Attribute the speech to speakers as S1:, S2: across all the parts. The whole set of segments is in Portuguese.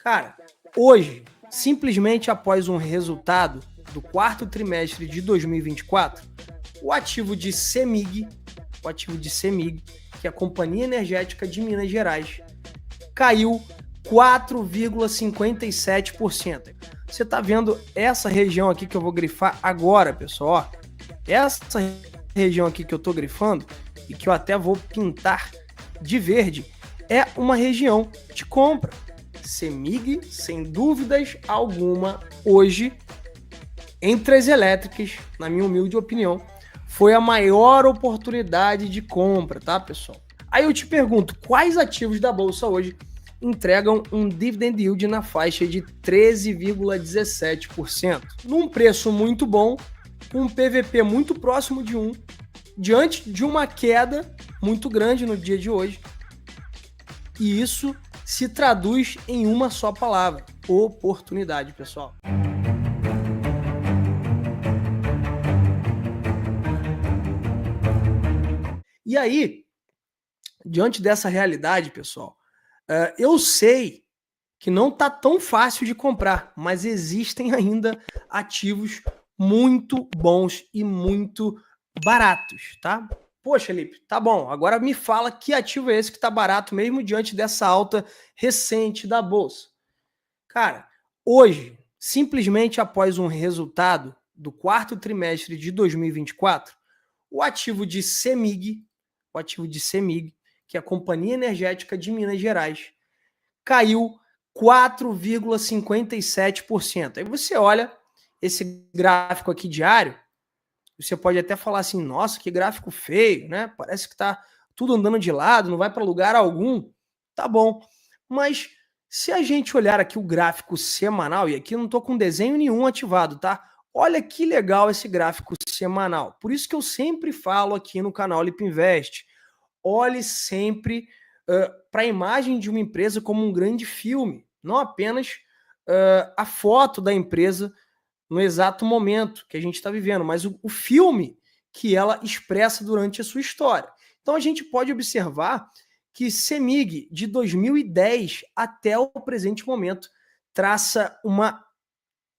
S1: Cara, hoje, simplesmente após um resultado do quarto trimestre de 2024, o ativo de CEMIG, que é a Companhia Energética de Minas Gerais, caiu 4,57%. Você está vendo essa região aqui que eu vou grifar agora, pessoal? Essa região aqui que eu estou grifando e que eu até vou pintar de verde é uma região de compra. CEMIG, sem dúvidas alguma, hoje, entre as elétricas, na minha humilde opinião, foi a maior oportunidade de compra, tá, pessoal? Aí eu te pergunto, quais ativos da Bolsa hoje entregam um dividend yield na faixa de 13,17%? Num preço muito bom, um PVP muito próximo de 1, diante de uma queda muito grande no dia de hoje. E isso se traduz em uma só palavra: oportunidade, pessoal. E aí, diante dessa realidade, pessoal, eu sei que não está tão fácil de comprar, mas existem ainda ativos muito bons e muito baratos, tá? Poxa, Felipe, tá bom. Agora me fala que ativo é esse que tá barato mesmo diante dessa alta recente da bolsa. Cara, hoje, simplesmente após um resultado do quarto trimestre de 2024, o ativo de CEMIG, que é a Companhia Energética de Minas Gerais, caiu 4,57%. Aí você olha esse gráfico aqui diário, você pode até falar assim, nossa, que gráfico feio, né? Parece que tá tudo andando de lado, não vai para lugar algum. Tá bom. Mas se a gente olhar aqui o gráfico semanal, e aqui eu não estou com desenho nenhum ativado, tá? Olha que legal esse gráfico semanal. Por isso que eu sempre falo aqui no canal Lip Invest, olhe sempre para a imagem de uma empresa como um grande filme, não apenas a foto da empresa no exato momento que a gente está vivendo, mas o filme que ela expressa durante a sua história. Então a gente pode observar que CEMIG, de 2010 até o presente momento, traça uma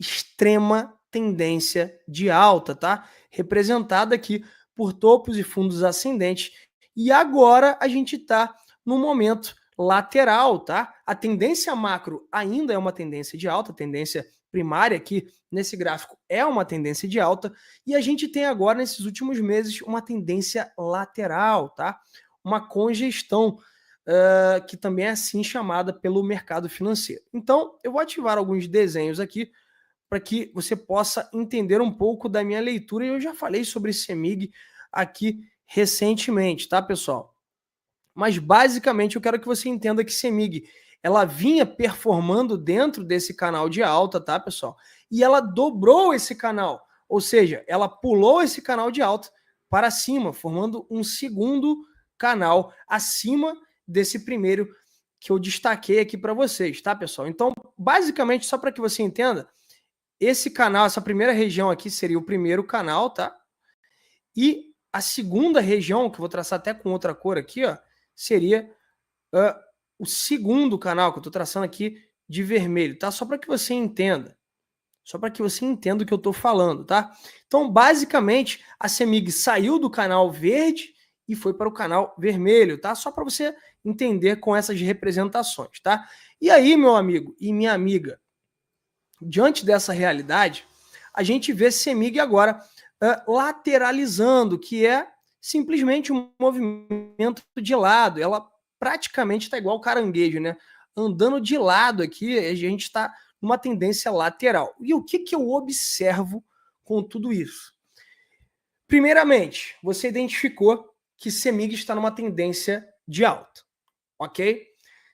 S1: extrema tendência de alta, tá? Representada aqui por topos e fundos ascendentes. E agora a gente está no momento lateral, tá? A tendência macro ainda é uma tendência de alta, a tendência primária aqui nesse gráfico é uma tendência de alta, e a gente tem agora, nesses últimos meses, uma tendência lateral, tá? Uma congestão, que também é assim chamada pelo mercado financeiro. Então, eu vou ativar alguns desenhos aqui para que você possa entender um pouco da minha leitura, e eu já falei sobre CEMIG aqui recentemente, tá, pessoal? Mas basicamente eu quero que você entenda que CEMIG, ela vinha performando dentro desse canal de alta, tá, pessoal? E ela dobrou esse canal, ou seja, ela pulou esse canal de alta para cima, formando um segundo canal acima desse primeiro que eu destaquei aqui para vocês, tá, pessoal? Então, basicamente, só para que você entenda, esse canal, essa primeira região aqui seria o primeiro canal, tá? E a segunda região, que eu vou traçar até com outra cor aqui, ó, seria o segundo canal, que eu estou traçando aqui de vermelho, tá? Só para que você entenda. Só para que você entenda o que eu estou falando, tá? Então, basicamente, a CEMIG saiu do canal verde e foi para o canal vermelho, tá? Só para você entender com essas representações, tá? E aí, meu amigo e minha amiga, diante dessa realidade, a gente vê CEMIG agora lateralizando, que é simplesmente um movimento de lado. Ela praticamente está igual caranguejo, né? Andando de lado aqui, a gente está numa tendência lateral. E o que eu observo com tudo isso? Primeiramente, você identificou que CEMIG está numa tendência de alta, ok?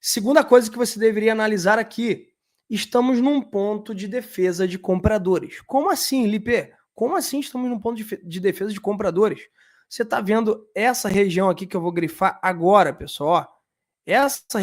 S1: Segunda coisa que você deveria analisar aqui, estamos num ponto de defesa de compradores. Como assim, Lipe? Como assim estamos num ponto de defesa de compradores? Você está vendo essa região aqui que eu vou grifar agora, pessoal? Essa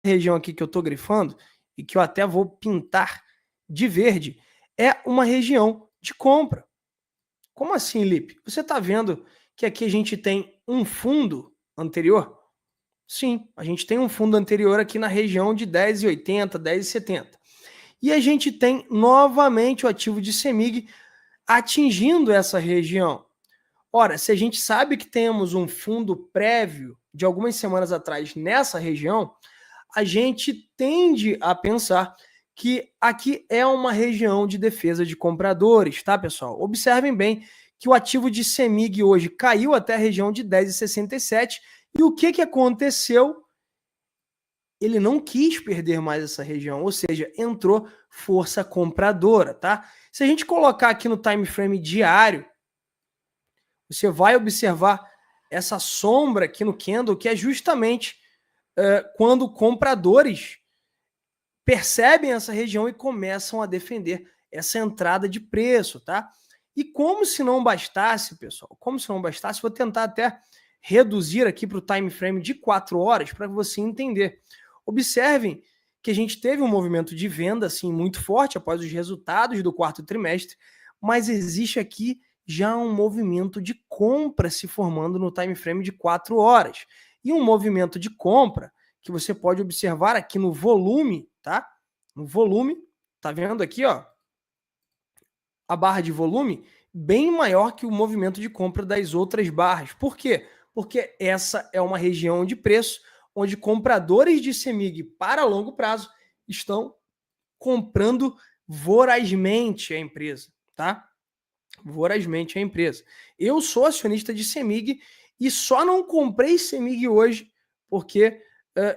S1: região aqui que eu estou grifando e que eu até vou pintar de verde é uma região de compra. Como assim, Lipe? Você está vendo que aqui a gente tem um fundo anterior? Sim, a gente tem um fundo anterior aqui na região de 10,80, 10,70. E a gente tem novamente o ativo de CEMIG atingindo essa região. Ora, se a gente sabe que temos um fundo prévio de algumas semanas atrás nessa região, a gente tende a pensar que aqui é uma região de defesa de compradores, tá, pessoal? Observem bem que o ativo de CEMIG hoje caiu até a região de 10,67 e o que aconteceu? Ele não quis perder mais essa região, ou seja, entrou força compradora, tá? Se a gente colocar aqui no time frame diário, você vai observar essa sombra aqui no candle, que é justamente quando compradores percebem essa região e começam a defender essa entrada de preço, tá? E como se não bastasse, pessoal, como se não bastasse, vou tentar até reduzir aqui para o time frame de 4 horas para você entender. Observem que a gente teve um movimento de venda assim muito forte após os resultados do quarto trimestre, mas existe aqui já um movimento de compra se formando no time frame de 4 horas. E um movimento de compra que você pode observar aqui no volume, tá? No volume, tá vendo aqui, ó? A barra de volume bem maior que o movimento de compra das outras barras. Por quê? Porque essa é uma região de preço onde compradores de CEMIG para longo prazo estão comprando vorazmente a empresa, tá? Vorazmente a empresa. Eu sou acionista de CEMIG e só não comprei CEMIG hoje porque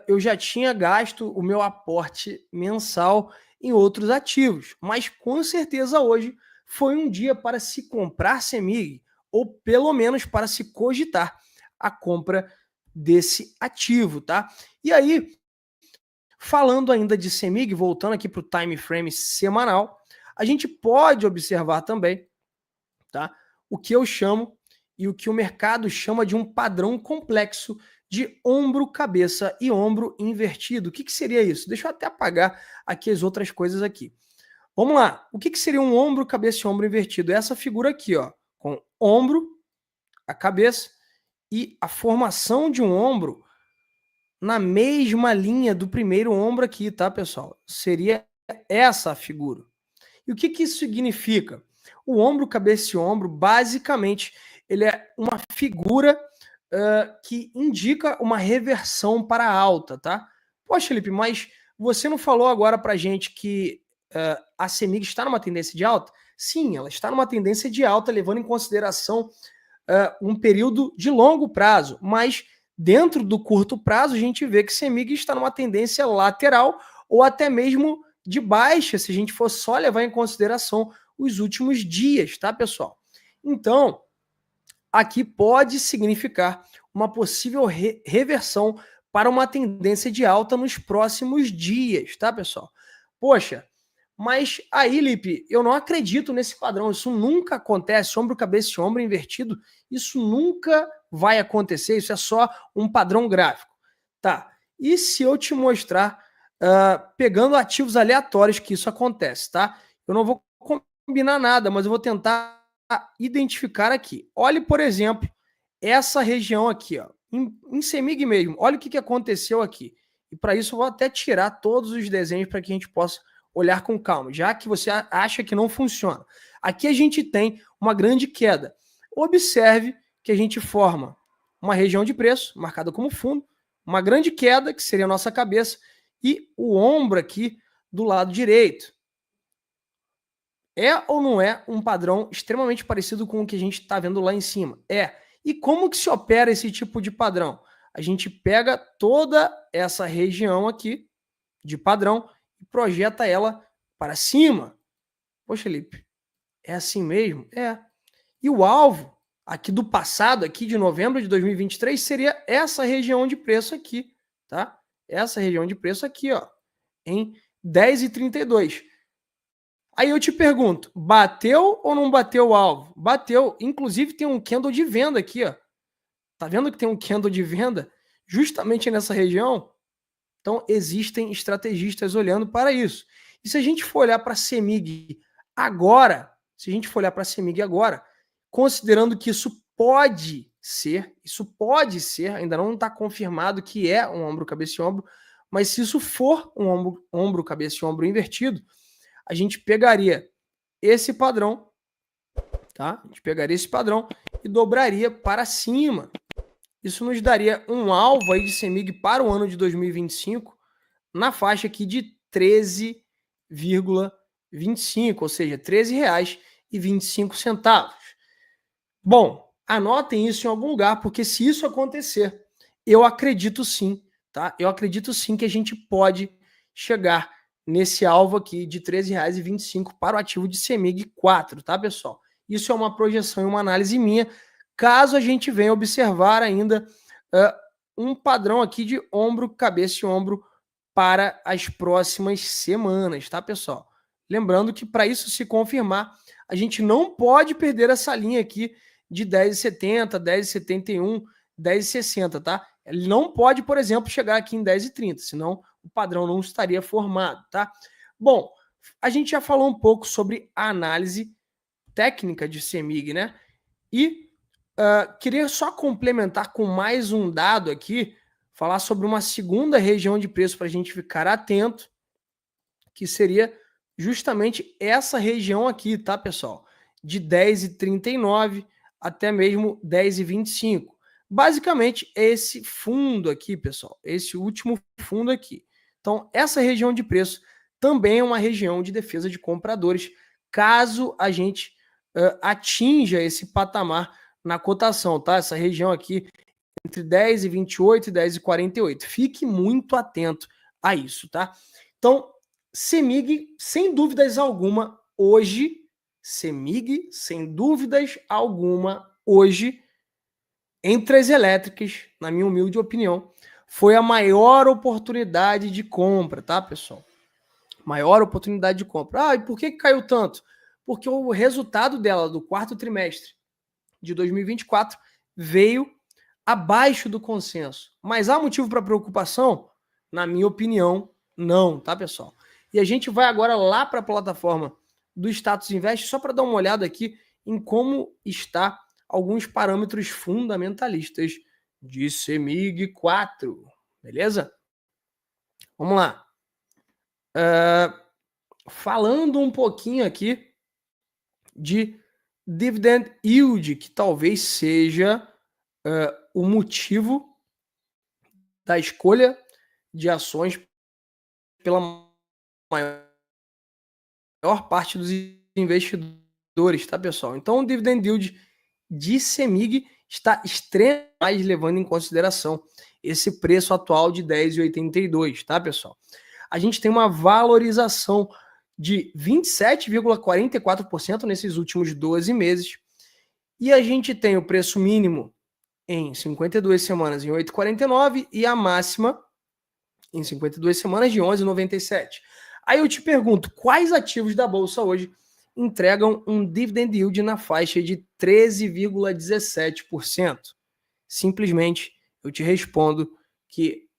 S1: eu já tinha gasto o meu aporte mensal em outros ativos. Mas com certeza hoje foi um dia para se comprar CEMIG, ou pelo menos para se cogitar a compra desse ativo, tá? E aí, falando ainda de CEMIG, voltando aqui para o time frame semanal, a gente pode observar também, tá? O que eu chamo e o que o mercado chama de um padrão complexo de ombro, cabeça e ombro invertido. O que seria isso? Deixa eu até apagar aqui as outras coisas aqui. Vamos lá. O que seria um ombro, cabeça e ombro invertido? É essa figura aqui, ó, com ombro, a cabeça e a formação de um ombro na mesma linha do primeiro ombro aqui, tá, pessoal? Seria essa a figura. E o que isso significa? O ombro, cabeça e ombro, basicamente, ele é uma figura que indica uma reversão para a alta, tá? Poxa, Felipe, mas você não falou agora para gente que a CEMIG está numa tendência de alta? Sim, ela está numa tendência de alta, levando em consideração um período de longo prazo, mas dentro do curto prazo, a gente vê que CEMIG está numa tendência lateral ou até mesmo de baixa, se a gente for só levar em consideração os últimos dias, tá, pessoal? Então, aqui pode significar uma possível reversão para uma tendência de alta nos próximos dias, tá, pessoal? Poxa, mas aí, Lipe, eu não acredito nesse padrão, isso nunca acontece, ombro, cabeça e ombro invertido, isso nunca vai acontecer, isso é só um padrão gráfico. Tá, e se eu te mostrar, pegando ativos aleatórios que isso acontece, tá? Eu não vou combinar nada, mas eu vou tentar identificar aqui. Olhe, por exemplo, essa região aqui, ó, em CEMIG mesmo, olha o que aconteceu aqui. E para isso eu vou até tirar todos os desenhos para que a gente possa olhar com calma, já que você acha que não funciona. Aqui a gente tem uma grande queda. Observe que a gente forma uma região de preço, marcada como fundo, uma grande queda, que seria a nossa cabeça, e o ombro aqui do lado direito. É ou não é um padrão extremamente parecido com o que a gente está vendo lá em cima? É. E como que se opera esse tipo de padrão? A gente pega toda essa região aqui de padrão e projeta ela para cima. Poxa, Felipe, é assim mesmo? É. E o alvo aqui do passado, aqui de novembro de 2023, seria essa região de preço aqui, tá? Essa região de preço aqui, ó, em 10,32. Aí eu te pergunto, bateu ou não bateu o alvo? Bateu. Inclusive tem um candle de venda aqui, ó. Tá vendo que tem um candle de venda justamente nessa região? Então, existem estrategistas olhando para isso. E se a gente for olhar para a CEMIG agora, considerando que isso pode ser, isso pode ser, ainda não está confirmado que é um ombro, cabeça e ombro, mas se isso for um ombro, cabeça e ombro invertido, a gente pegaria esse padrão, tá? A gente pegaria esse padrão e dobraria para cima. Isso nos daria um alvo aí de CEMIG para o ano de 2025 na faixa aqui de 13,25, ou seja, R$ 13,25. Bom, anotem isso em algum lugar, porque se isso acontecer, eu acredito sim, tá? Eu acredito sim que a gente pode chegar nesse alvo aqui de R$ 13,25 para o ativo de CEMIG 4, tá, pessoal? Isso é uma projeção e uma análise minha, caso a gente venha observar ainda um padrão aqui de ombro, cabeça e ombro para as próximas semanas, tá, pessoal? Lembrando que para isso se confirmar, a gente não pode perder essa linha aqui de 10,70, 10,71, 10,60, tá? Ele não pode, por exemplo, chegar aqui em 10,30, senão o padrão não estaria formado, tá? Bom, a gente já falou um pouco sobre a análise técnica de CEMIG, né? E queria só complementar com mais um dado aqui, falar sobre uma segunda região de preço para a gente ficar atento, que seria justamente essa região aqui, tá, pessoal? De 10,39 até mesmo 10,25. Basicamente, esse fundo aqui, pessoal, esse último fundo aqui. Então, essa região de preço também é uma região de defesa de compradores, caso a gente atinja esse patamar na cotação, tá? Essa região aqui entre 10,28 e 10,48. Fique muito atento a isso, tá? Então, CEMIG, sem dúvidas alguma, hoje, CEMIG, sem dúvidas alguma, hoje, entre as elétricas, na minha humilde opinião, foi a maior oportunidade de compra, tá, pessoal? Maior oportunidade de compra. Ah, e por que caiu tanto? Porque o resultado dela do quarto trimestre de 2024 veio abaixo do consenso. Mas há motivo para preocupação? Na minha opinião, não, tá, pessoal? E a gente vai agora lá para a plataforma do Status Invest, só para dar uma olhada aqui em como está alguns parâmetros fundamentalistas de CEMIG 4, beleza? Vamos lá. Falando um pouquinho aqui de dividend yield, que talvez seja o motivo da escolha de ações pela maior parte dos investidores, tá, pessoal? Então, o dividend yield de CEMIG está extremamente levando em consideração esse preço atual de 10,82, tá, pessoal? A gente tem uma valorização de 27,44% nesses últimos 12 meses e a gente tem o preço mínimo em 52 semanas em 8,49 e a máxima em 52 semanas de 11,97. Aí eu te pergunto, quais ativos da Bolsa hoje entregam um dividend yield na faixa de 13,17%? Simplesmente eu te respondo que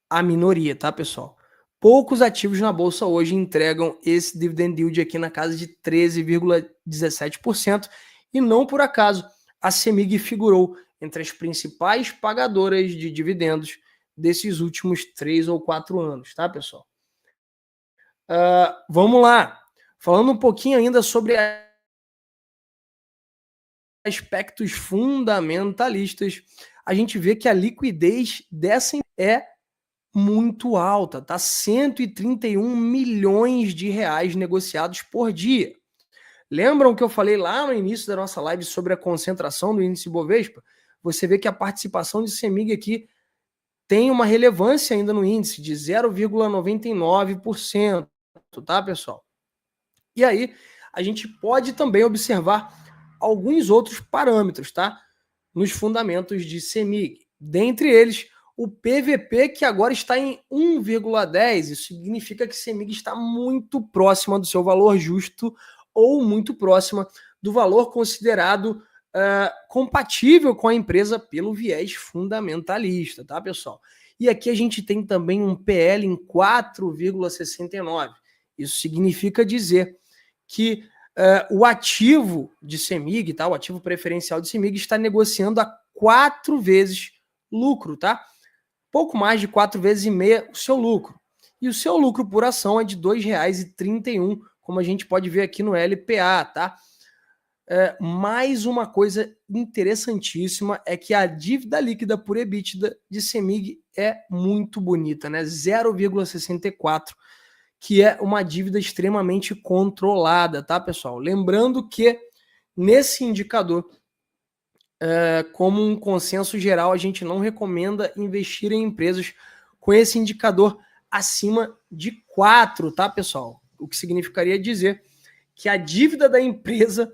S1: a minoria, tá, pessoal? Poucos ativos na Bolsa hoje entregam esse dividend yield aqui na casa de 13,17% e não por acaso a CEMIG figurou entre as principais pagadoras de dividendos desses últimos 3 ou 4 anos, tá, pessoal? Vamos lá. Falando um pouquinho ainda sobre aspectos fundamentalistas, a gente vê que a liquidez dessa é muito alta, tá? 131 milhões de reais negociados por dia. Lembram que eu falei lá no início da nossa live sobre a concentração do índice Bovespa? Você vê que a participação de CEMIG aqui tem uma relevância ainda no índice de 0,99%, tá, pessoal? E aí, a gente pode também observar alguns outros parâmetros, tá? Nos fundamentos de CEMIG. Dentre eles, o PVP, que agora está em 1,10. Isso significa que CEMIG está muito próxima do seu valor justo ou muito próxima do valor considerado compatível com a empresa pelo viés fundamentalista, tá, pessoal? E aqui a gente tem também um PL em 4,69. Isso significa dizer que o ativo de CEMIG, tá, o ativo preferencial de CEMIG está negociando a 4 vezes lucro, tá? Pouco mais de 4 vezes e meia o seu lucro. E o seu lucro por ação é de R$ 2,31, como a gente pode ver aqui no LPA, tá? Mais uma coisa interessantíssima é que a dívida líquida por EBITDA de CEMIG é muito bonita, né? 0,64, que é uma dívida extremamente controlada, tá, pessoal? Lembrando que nesse indicador, como um consenso geral, a gente não recomenda investir em empresas com esse indicador acima de 4, tá, pessoal? O que significaria dizer que a dívida da empresa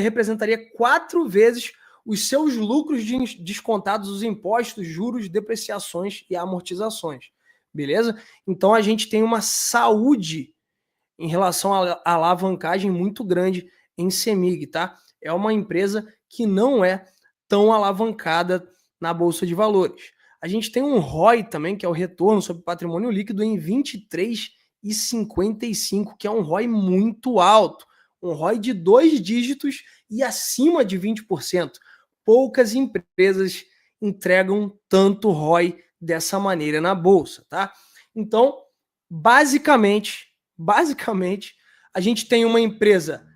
S1: representaria 4 vezes os seus lucros descontados os impostos, juros, depreciações e amortizações. Beleza? Então a gente tem uma saúde em relação à alavancagem muito grande em CEMIG, tá? É uma empresa que não é tão alavancada na Bolsa de Valores. A gente tem um ROI também, que é o retorno sobre patrimônio líquido, em 23,55, que é um ROI muito alto. Um ROI de 2 dígitos e acima de 20%. Poucas empresas entregam tanto ROI dessa maneira na Bolsa, tá? Então, basicamente, a gente tem uma empresa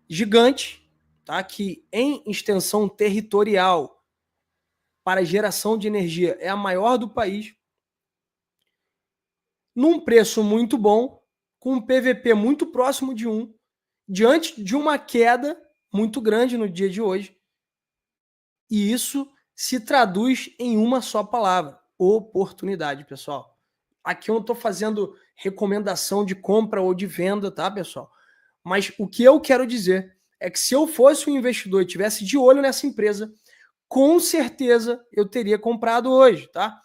S1: gigante, tá? Que em extensão territorial para geração de energia é a maior do país, num preço muito bom, com um PVP muito próximo de 1, diante de uma queda muito grande no dia de hoje. E isso se traduz em uma só palavra: oportunidade, pessoal. Aqui eu não estou fazendo recomendação de compra ou de venda, tá, pessoal? Mas o que eu quero dizer é que se eu fosse um investidor e tivesse de olho nessa empresa, com certeza eu teria comprado hoje, tá?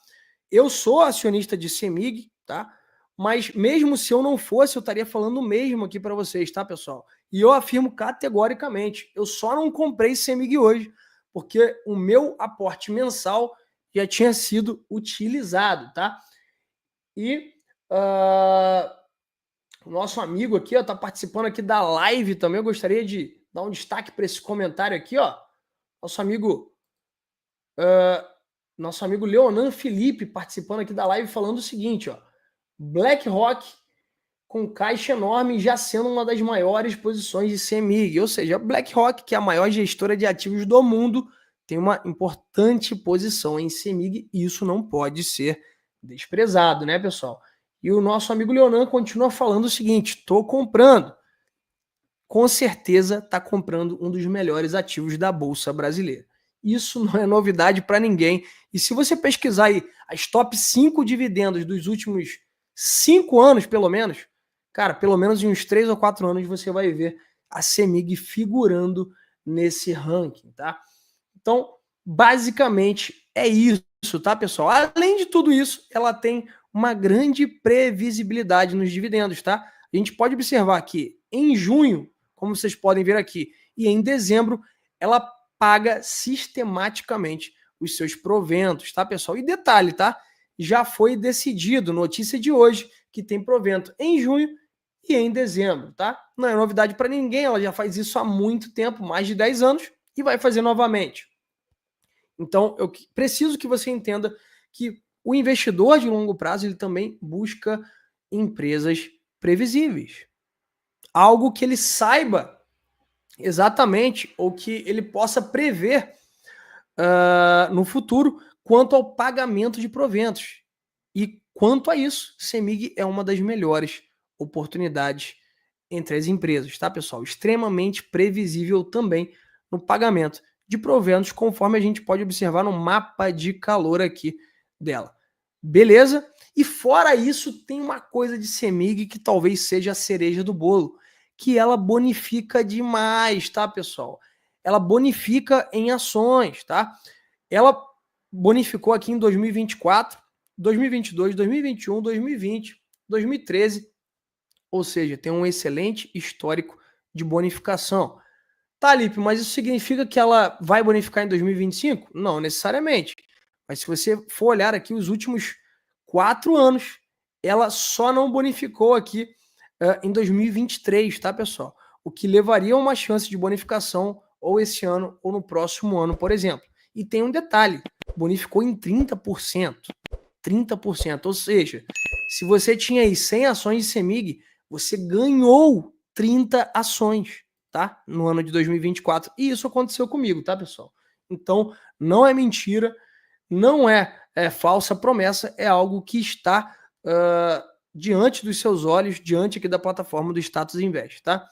S1: Eu sou acionista de CEMIG, tá? Mas mesmo se eu não fosse, eu estaria falando o mesmo aqui para vocês, tá, pessoal? E eu afirmo categoricamente, eu só não comprei CEMIG hoje, porque o meu aporte mensal já tinha sido utilizado, tá? E o nosso amigo aqui, ó, tá participando aqui da live também. Eu gostaria de dar um destaque para esse comentário aqui, ó. Nosso amigo Leonan Felipe participando aqui da live, falando o seguinte, ó: BlackRock com caixa enorme já sendo uma das maiores posições de CEMIG. Ou seja, a BlackRock, que é a maior gestora de ativos do mundo, tem uma importante posição em CEMIG e isso não pode ser desprezado, né, pessoal? E o nosso amigo Leonan continua falando o seguinte: estou comprando. Com certeza está comprando um dos melhores ativos da Bolsa Brasileira. Isso não é novidade para ninguém. E se você pesquisar aí as top 5 dividendos dos últimos 5 anos, pelo menos, cara, pelo menos em uns 3 ou 4 anos você vai ver a CEMIG figurando nesse ranking, tá? Então, basicamente é isso, tá, pessoal? Além de tudo isso, ela tem uma grande previsibilidade nos dividendos, tá? A gente pode observar que em junho, como vocês podem ver aqui, e em dezembro, ela paga sistematicamente os seus proventos, tá, pessoal? E detalhe, tá? Já foi decidido, notícia de hoje, que tem provento em junho e em dezembro, tá? Não é novidade para ninguém, ela já faz isso há muito tempo, mais de 10 anos, e vai fazer novamente. Então, eu preciso que você entenda que o investidor de longo prazo ele também busca empresas previsíveis. Algo que ele saiba exatamente ou que ele possa prever no futuro quanto ao pagamento de proventos. E quanto a isso, CEMIG é uma das melhores oportunidades entre as empresas, tá, pessoal? Extremamente previsível também no pagamento de proventos, conforme a gente pode observar no mapa de calor aqui dela. Beleza? E fora isso, tem uma coisa de CEMIG que talvez seja a cereja do bolo, que ela bonifica demais, tá, pessoal? Ela bonifica em ações, tá? Ela bonificou aqui em 2024, 2022, 2021, 2020, 2013, ou seja, tem um excelente histórico de bonificação. Tá, Lipe, mas isso significa que ela vai bonificar em 2025? Não necessariamente. Mas se você for olhar aqui os últimos 4 anos, ela só não bonificou aqui em 2023, tá, pessoal? O que levaria a uma chance de bonificação ou esse ano ou no próximo ano, por exemplo. E tem um detalhe, bonificou em 30%. 30%, ou seja, se você tinha aí 100 ações de CEMIG, você ganhou 30 ações, tá? No ano de 2024. E isso aconteceu comigo, tá, pessoal? Então, não é mentira, não é falsa promessa, é algo que está diante dos seus olhos, diante aqui da plataforma do Status Invest, tá?